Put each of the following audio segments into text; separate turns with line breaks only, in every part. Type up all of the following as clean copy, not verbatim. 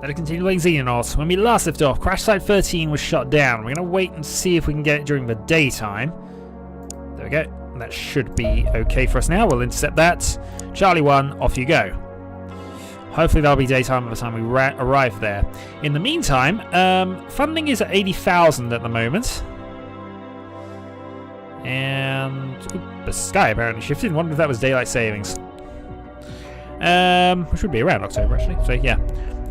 Let us continue playing Xenonauts. When we last left off, Crash Site 13 was shut down. We're going to wait and see if we can get it during the daytime. There we go. That should be okay for us now. We'll intercept that. Charlie 1, off you go. Hopefully that'll be daytime by the time we arrive there. In the meantime, funding is at 80,000 at the moment. And the sky apparently shifted. Wonder if that was daylight savings. Which would be around October actually. So yeah.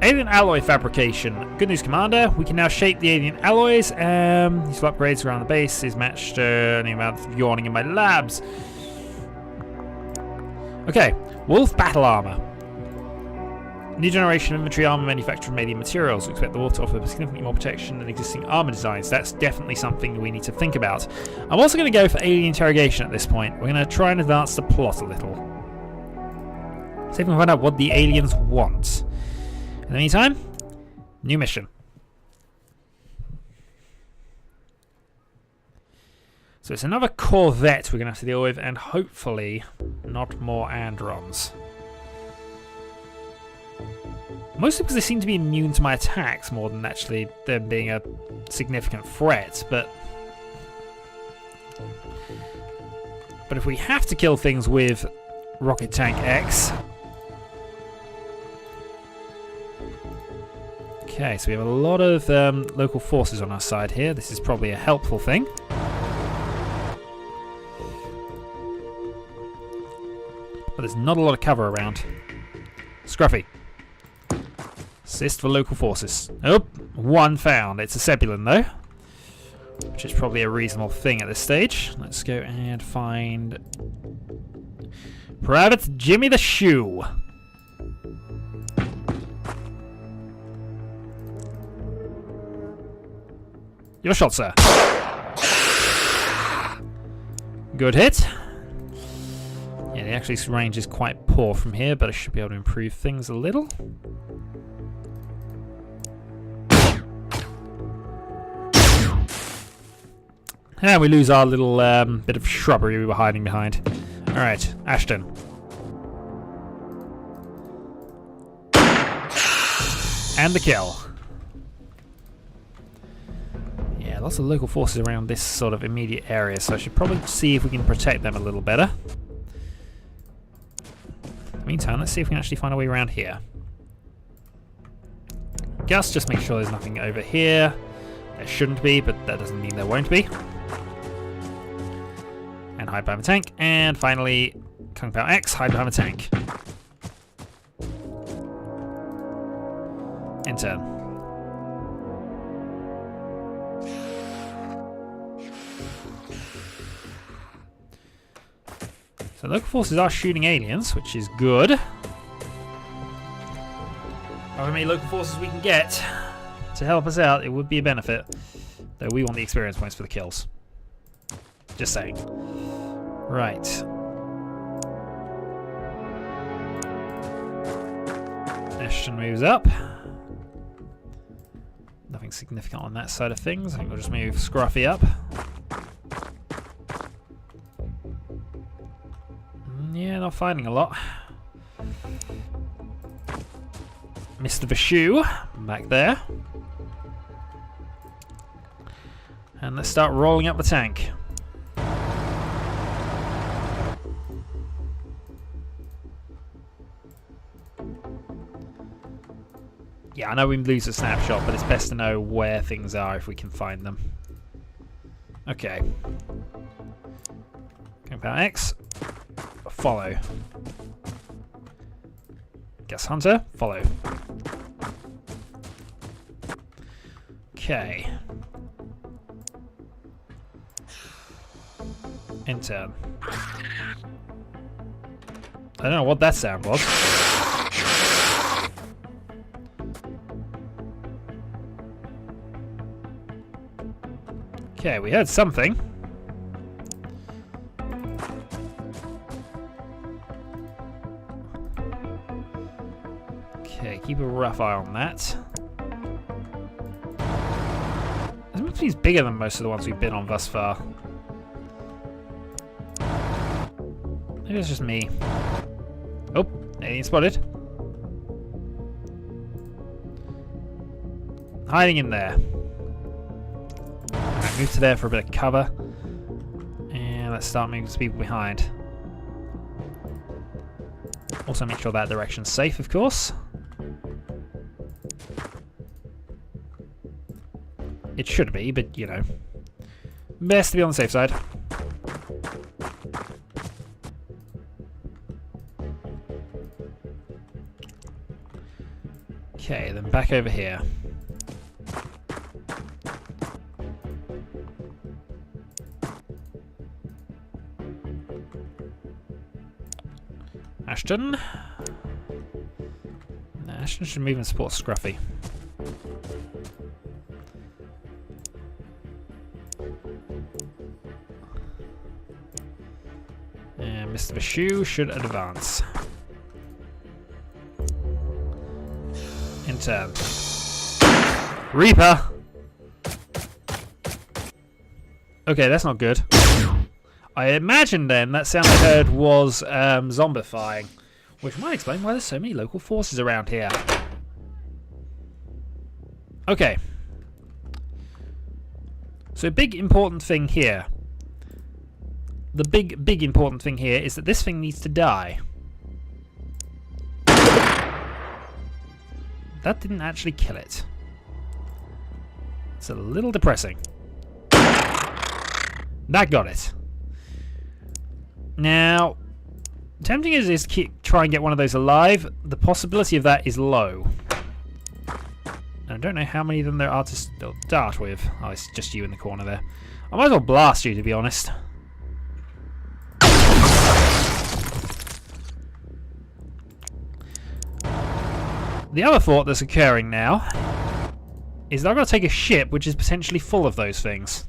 Alien alloy fabrication. Good news, Commander. We can now shape the alien alloys. Useful upgrades around the base is matched the amount of yawning in my labs. Okay. Wolf battle armor. New generation infantry armor manufactured from alien materials. We expect the Wolf to offer significantly more protection than existing armor designs. That's definitely something we need to think about. I'm also going to go for alien interrogation at this point. We're going to try and advance the plot a little. See if we can find out what the aliens want. In the meantime, new mission. So it's another corvette we're going to have to deal with, and hopefully not more Androns. Mostly because they seem to be immune to my attacks more than actually them being a significant threat, but if we have to kill things with Rocket Tank X... Okay, so we have a lot of local forces on our side here. This is probably a helpful thing. But there's not a lot of cover around. Scruffy. Assist for local forces. Oh, one found. It's a Sebulon though. Which is probably a reasonable thing at this stage. Let's go and find Private Jimmy the Shoe. Your shot, sir. Good hit. Yeah, the actual range is quite poor from here, but I should be able to improve things a little. And we lose our little bit of shrubbery we were hiding behind. Alright, Ashton. And the kill. Lots of local forces around this sort of immediate area, so I should probably see if we can protect them a little better. Meantime, let's see if we can actually find a way around here. Gus, just make sure there's nothing over here. There shouldn't be, but that doesn't mean there won't be. And hide behind the tank. And finally, Kung Pao X, hide behind the tank. In turn. So local forces are shooting aliens, which is good. However many local forces we can get to help us out, it would be a benefit. Though we want the experience points for the kills. Just saying. Right. Ashton moves up. Nothing significant on that side of things. I think we'll just move Scruffy up. Yeah, not finding a lot. Mr. Vashu, back there. And let's start rolling up the tank. Yeah, I know we lose a snapshot, but it's best to know where things are if we can find them. Okay. Kung Pao X. Follow. Gus Hunter, follow. Okay. Enter. I don't know what that sound was. Okay, we heard something. Okay, keep a rough eye on that. This must be bigger than most of the ones we've been on thus far. Maybe it's just me. Oh, alien spotted. Hiding in there. Right, move to there for a bit of cover. And let's start moving some people behind. Also make sure that direction's safe, of course. It should be, but you know. Best to be on the safe side. Okay, then back over here. Ashton. No, Ashton should move and support Scruffy. And Mr. Bashu should advance. In turn. Reaper! Okay, that's not good. I imagine then that sound I heard was zombifying, which might explain why there's so many local forces around here. Okay. So big important thing here. The big important thing here is that this thing needs to die. That didn't actually kill it. It's a little depressing. That got it. Now, tempting as it is to try and get one of those alive, the possibility of that is low. I don't know how many of them there are to still dart with. Oh, it's just you in the corner there. I might as well blast you, to be honest. The other thought that's occurring now is that I've got to take a ship which is potentially full of those things.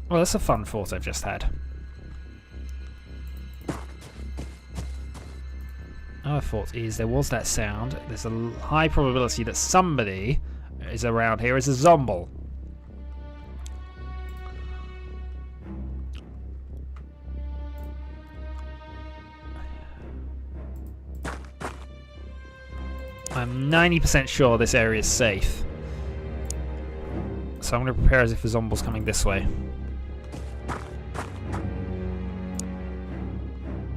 Well, that's a fun thought I've just had. Our thought is there was that sound. There's a high probability that somebody is around here as a zombie. I'm 90% sure this area is safe. So I'm going to prepare as if the zombie's coming this way.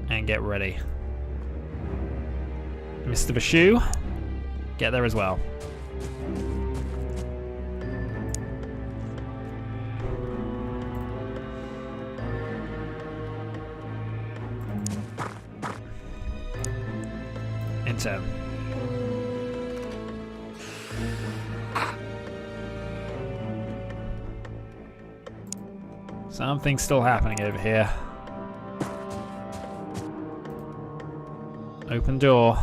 And get ready. Mr. Bashu, get there as well. In turn. Something's still happening over here. Open door.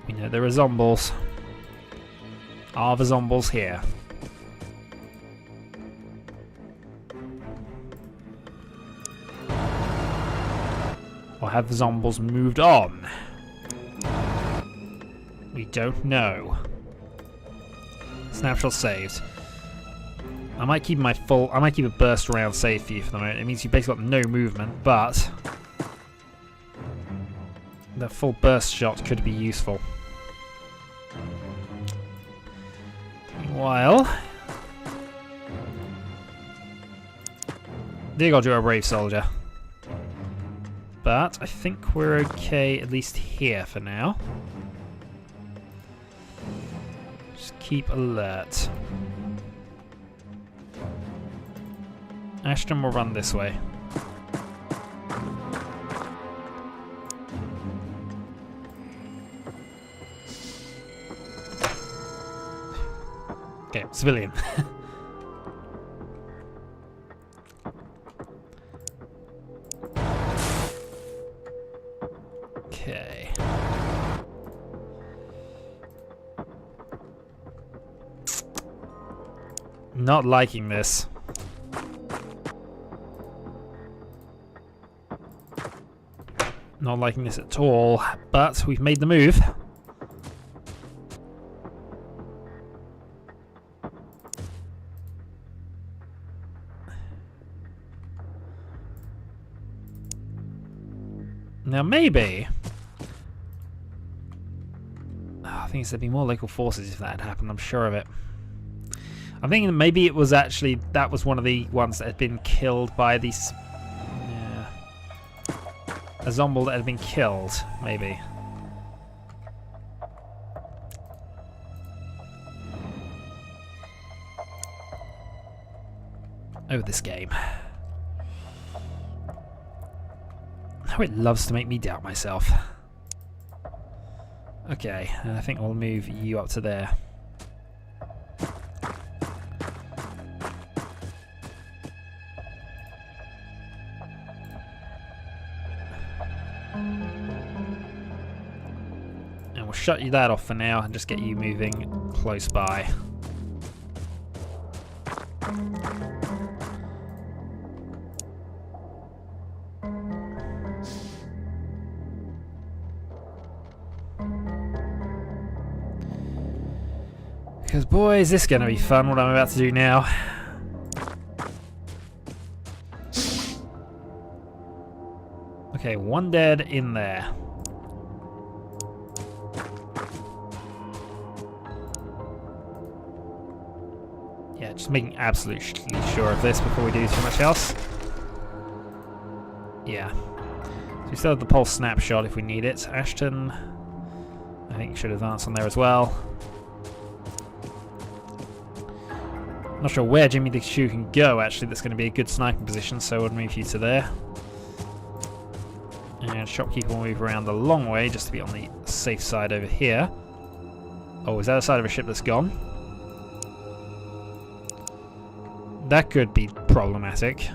We know there are zombies. Are the zombies here? Or have the zombies moved on? We don't know. Snapshot saved. I might keep a burst round safe for you for the moment. It means you basically got no movement, but the full burst shot could be useful. Meanwhile, dear God, you're a brave soldier. But I think we're okay, at least here for now. Just keep alert. Ashton will run this way. Okay, civilian. Okay. Not liking this. Not liking this at all, but we've made the move. Now maybe... I think there'd be more local forces if that had happened, I'm sure of it. I'm thinking that maybe it was actually... That was one of the ones that had been killed by these... Yeah. A zombie that had been killed, maybe. Oh, this game. How it loves to make me doubt myself. Okay, I think we'll move you up to there. And we'll shut you that off for now and just get you moving close by. Because boy, is this going to be fun, what I'm about to do now. Okay, one dead in there. Yeah, just making absolutely sure of this before we do too much else. Yeah. So we still have the pulse snapshot if we need it. Ashton, I think should advance on there as well. Not sure where Jimmy the Shoe can go, actually. That's going to be a good sniping position, so we'll move you to there. And Shopkeeper will move around the long way, just to be on the safe side over here. Oh, is that a side of a ship that's gone? That could be problematic.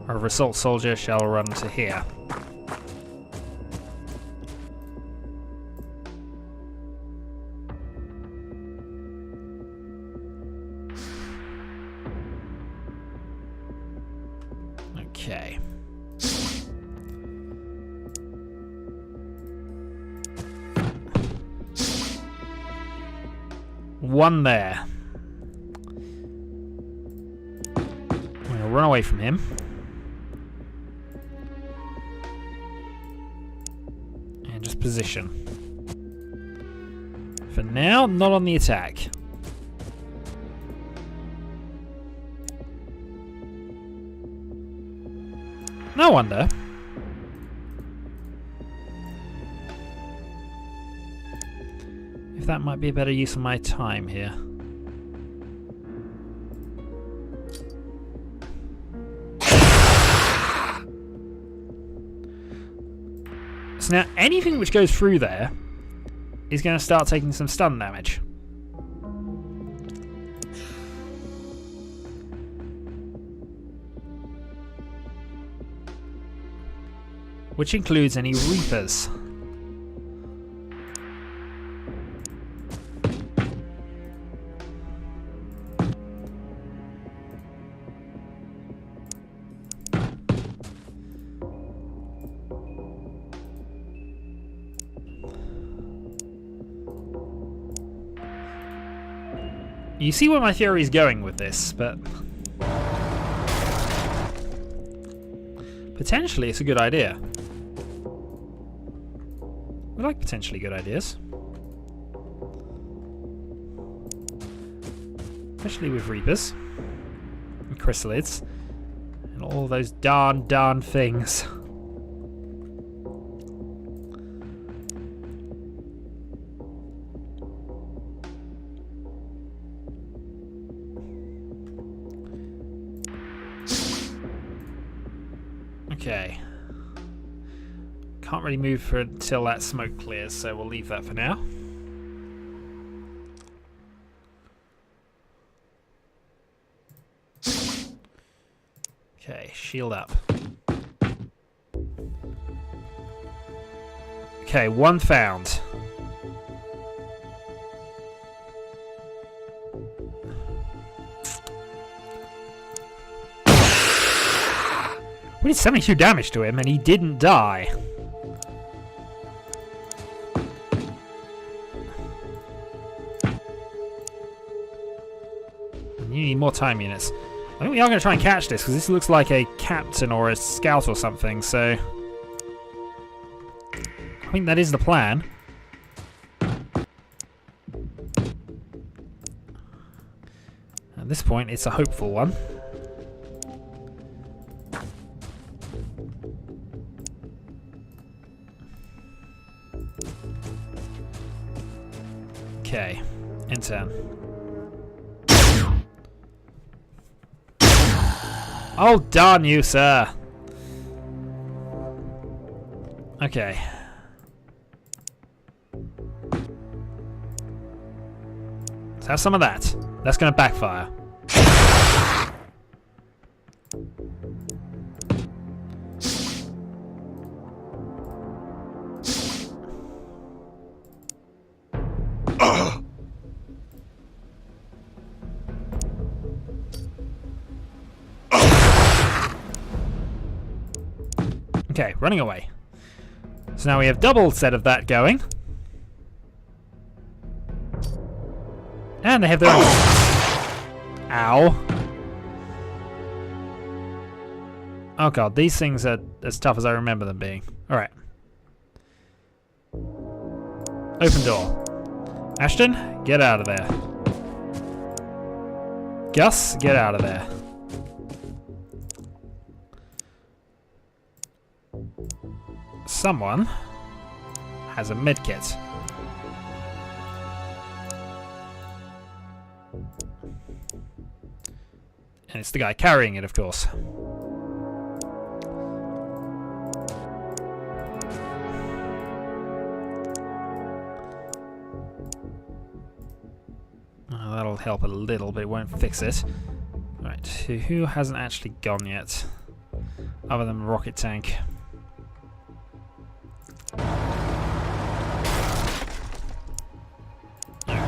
Our assault soldier shall run to here. Okay. One there. I'm going to run away from him. And just position. For now, not on the attack. No wonder. If that might be a better use of my time here. So now anything which goes through there is going to start taking some stun damage. Which includes any Reapers. You see where my theory is going with this, but potentially it's a good idea. We like potentially good ideas. Especially with Reapers. And Chrysalids. And all those darn things. Okay. Can't really move for until that smoke clears, so we'll leave that for now. Okay, shield up. Okay, one found. We did 72 damage to him and he didn't die. You need more time units. I think we are going to try and catch this, because this looks like a captain or a scout or something, so... I think that is the plan. At this point, it's a hopeful one. Okay, in turn. Oh, darn you, sir! Okay. Let's have some of that. That's going to backfire. Okay, running away. So now we have double set of that going. And they have their own... Ow. Oh god, these things are as tough as I remember them being. Alright. Open door. Ashton, get out of there. Gus, get out of there. Someone has a medkit. And it's the guy carrying it, of course. Oh, that'll help a little, but it won't fix it. Right, who hasn't actually gone yet? Other than rocket tank.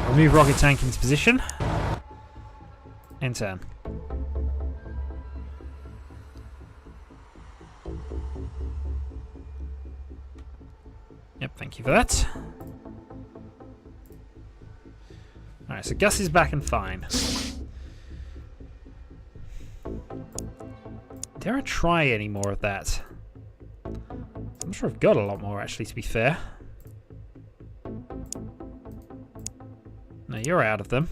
Remove rocket tank into position. In turn. Yep, thank you for that. Alright, so Gus is back and fine. Dare I try any more of that? I'm sure I've got a lot more, actually, to be fair. No, you're out of them.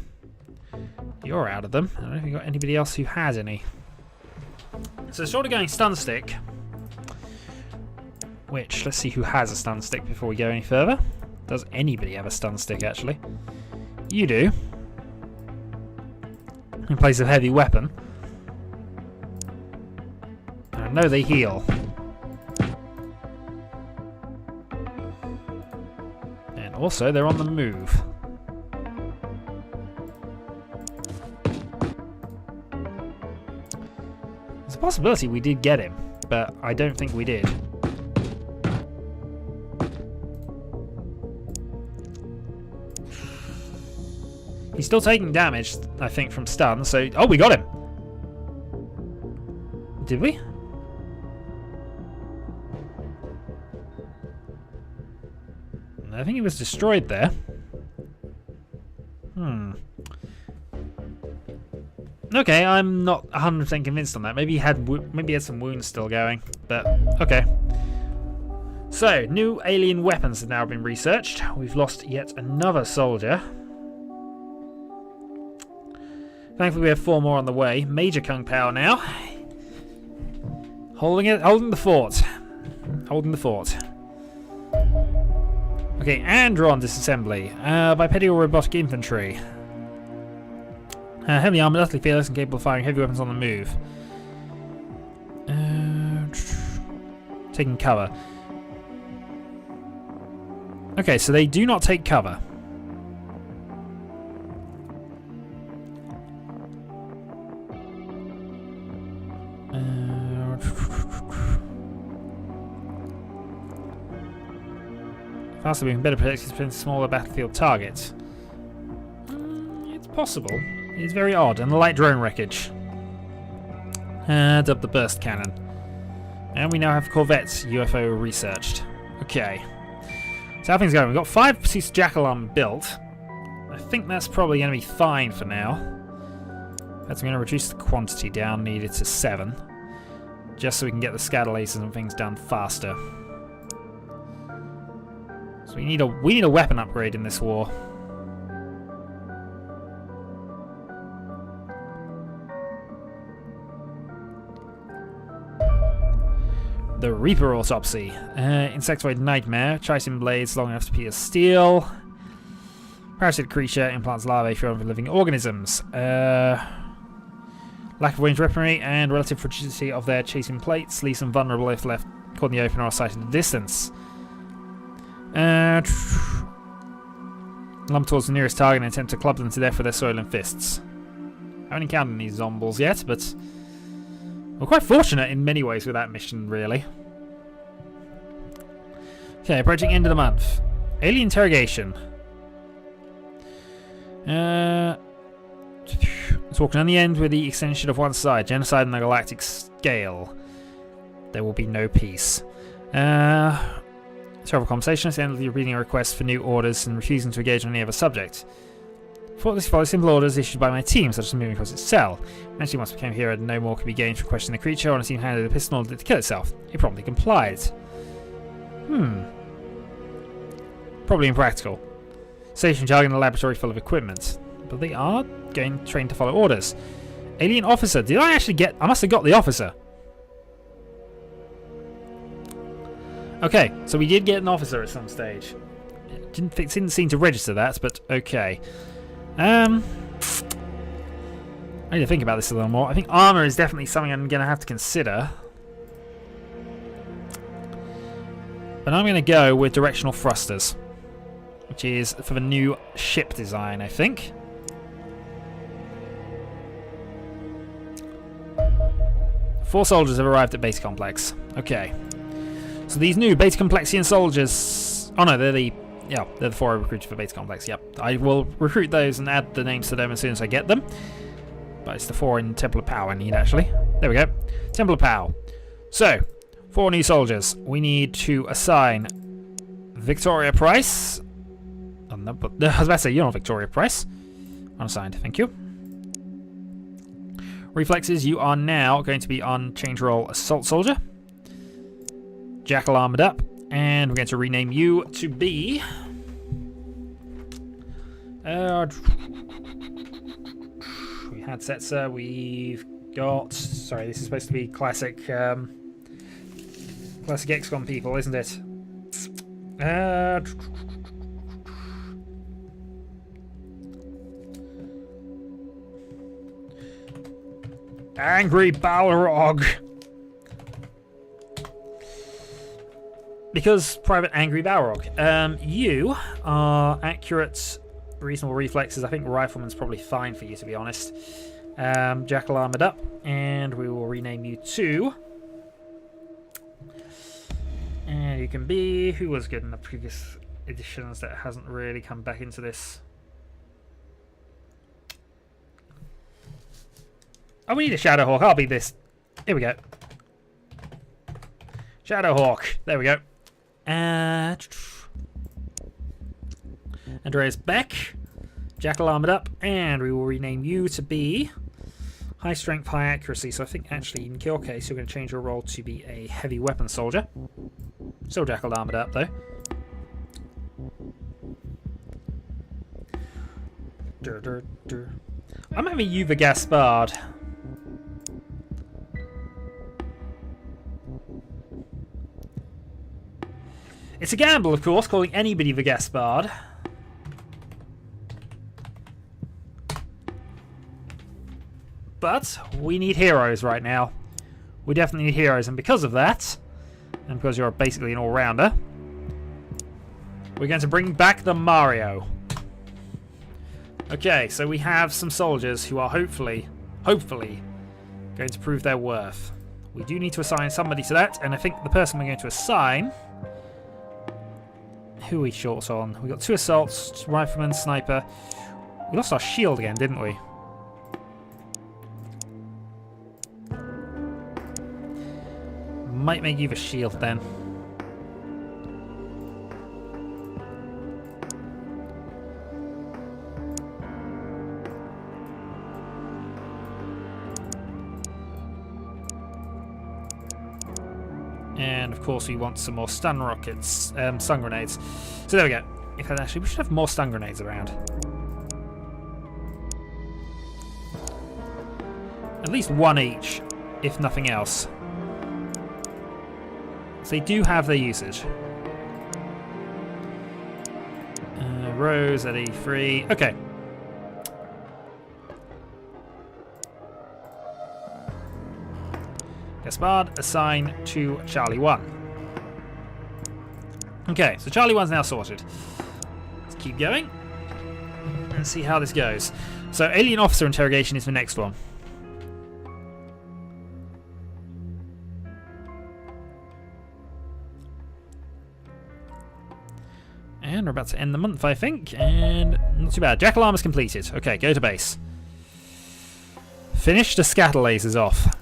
You're out of them. I don't know if you've got anybody else who has any. So sort of going stun stick. Which, let's see who has a stun stick before we go any further. Does anybody have a stun stick, actually? You do. In place of heavy weapon. I know they heal. And also, they're on the move. There's a possibility we did get him, but I don't think we did. He's still taking damage, I think, from stun, so... Oh, we got him! Did we? I think he was destroyed there. Okay, I'm not 100% convinced on that. Maybe he had some wounds still going, but okay. So, new alien weapons have now been researched. We've lost yet another soldier. Thankfully, we have 4 more on the way. Major Kung Pao now. Holding the fort. Holding the fort. Okay, Andron disassembly. Bipedal robotic infantry. Heavily armored, utterly fearless, and capable of firing heavy weapons on the move. Taking cover. Okay, so they do not take cover. Faster moving, better protected against smaller battlefield targets. It's possible. It's very odd. And the light drone wreckage. And up the burst cannon. And we now have Corvettes UFO researched. Okay. So how things going? We've got 5 pieces of jackal armor built. I think that's probably going to be fine for now. That's going to reduce the quantity down needed to 7. Just so we can get the scatter lasers and things done faster. So we need a weapon upgrade in this war. The Reaper Autopsy. Insectoid Nightmare. Chasing blades long enough to pierce steel. Parasitic creature implants larvae from living organisms. Lack of range weaponry and relative fragility of their chasing plates leaves them vulnerable if left caught in the open or sighted at a distance. Lump towards the nearest target and attempt to club them to death with their soiling fists. I haven't encountered any zombies yet, but we're quite fortunate in many ways with that mission, really. Okay, approaching end of the month. Alien interrogation. It's walking on the end with the extension of one side. Genocide on the galactic scale. There will be no peace. Several conversations ended with reading a request for new orders and refusing to engage on any other subject. Thought this followed simple orders issued by my team, such as moving across its cell. Eventually, once we became here, no more could be gained for questioning the creature, and the team handed a pistol and ordered it to kill itself. It promptly complied. Probably impractical. Station jargon in a laboratory full of equipment. But they are going trained to follow orders. Alien officer. Did I actually get... I must have got the officer. Okay, so we did get an officer at some stage. It didn't seem to register that, but okay. I need to think about this a little more. I think armor is definitely something I'm going to have to consider. But I'm going to go with directional thrusters, which is for the new ship design, I think. Four soldiers have arrived at base complex. Okay. So these new Beta Complexian soldiers... Oh no, they're the 4 I recruited for Beta Complex, yep. I will recruit those and add the names to them as soon as I get them. But it's the 4 in Temple of Power I need, actually. There we go. Temple of Power. So, 4 new soldiers. We need to assign Victoria Price. Oh, no, but, I was about to say, you're not Victoria Price. Unassigned, thank you. Reflexes, you are now going to be on change role Assault Soldier. Jackal armored up, and we're going to rename you to be we had Setzer, we've got, sorry, this is supposed to be classic classic XCOM people, isn't it? Angry Balrog. Because Private Angry Balrog. You are accurate, reasonable reflexes. I think Rifleman's probably fine for you, to be honest. Jackal armored up, and we will rename you to... And you can be... Who was good in the previous editions that hasn't really come back into this? Oh, we need a Shadowhawk. I'll be this. Here we go. Shadowhawk. There we go. Andreas Beck. Jackal armored up. And we will rename you to be high strength, high accuracy. So I think actually in your case you're going to change your role to be a heavy weapon soldier. Still Jackal armored up though. I'm having you the Gaspard. It's a gamble, of course, calling anybody the Gaspard. But we need heroes right now. We definitely need heroes, and because of that, and because you're basically an all-rounder, we're going to bring back the Mario. Okay, so we have some soldiers who are hopefully going to prove their worth. We do need to assign somebody to that, and I think the person we're going to assign... Who are we short on? We got 2 assaults, rifleman, sniper. We lost our shield again, didn't we? Might make you the shield then. And of course we want some more stun rockets, stun grenades. So there we go. In fact, actually, we should have more stun grenades around. At least one each, if nothing else. So they do have their usage. Rose at E3. Okay. Gaspard, assign to Charlie 1. Okay, so Charlie 1's now sorted. Let's keep going and see how this goes. So alien officer interrogation is the next one. And we're about to end the month, I think, and not too bad. Jackal armor's completed. Okay, go to base. Finish the scatter lasers off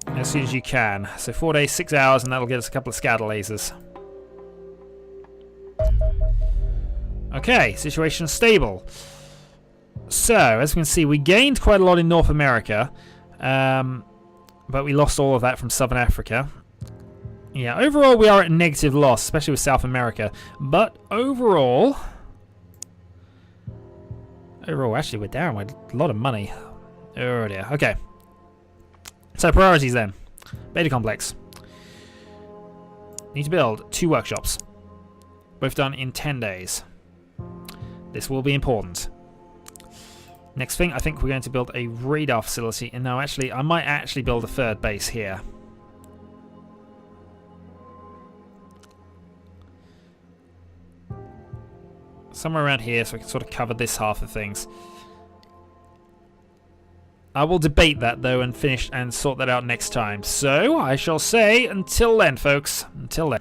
as soon as you can. So 4 days, 6 hours, and that'll get us a couple of scatter lasers. Okay, situation stable. So, as we can see, we gained quite a lot in North America, but we lost all of that from Southern Africa. Yeah, overall we are at negative loss, especially with South America. But overall, actually we're down with a lot of money. Oh dear. Okay. So priorities then. Beta complex. Need to build 2 workshops. Both done in 10 days. This will be important. Next thing, I think we're going to build a radar facility. And no, actually, I might actually build a 3rd base here. Somewhere around here, so I can sort of cover this half of things. I will debate that though and finish and sort that out next time. So I shall say until then, folks. Until then.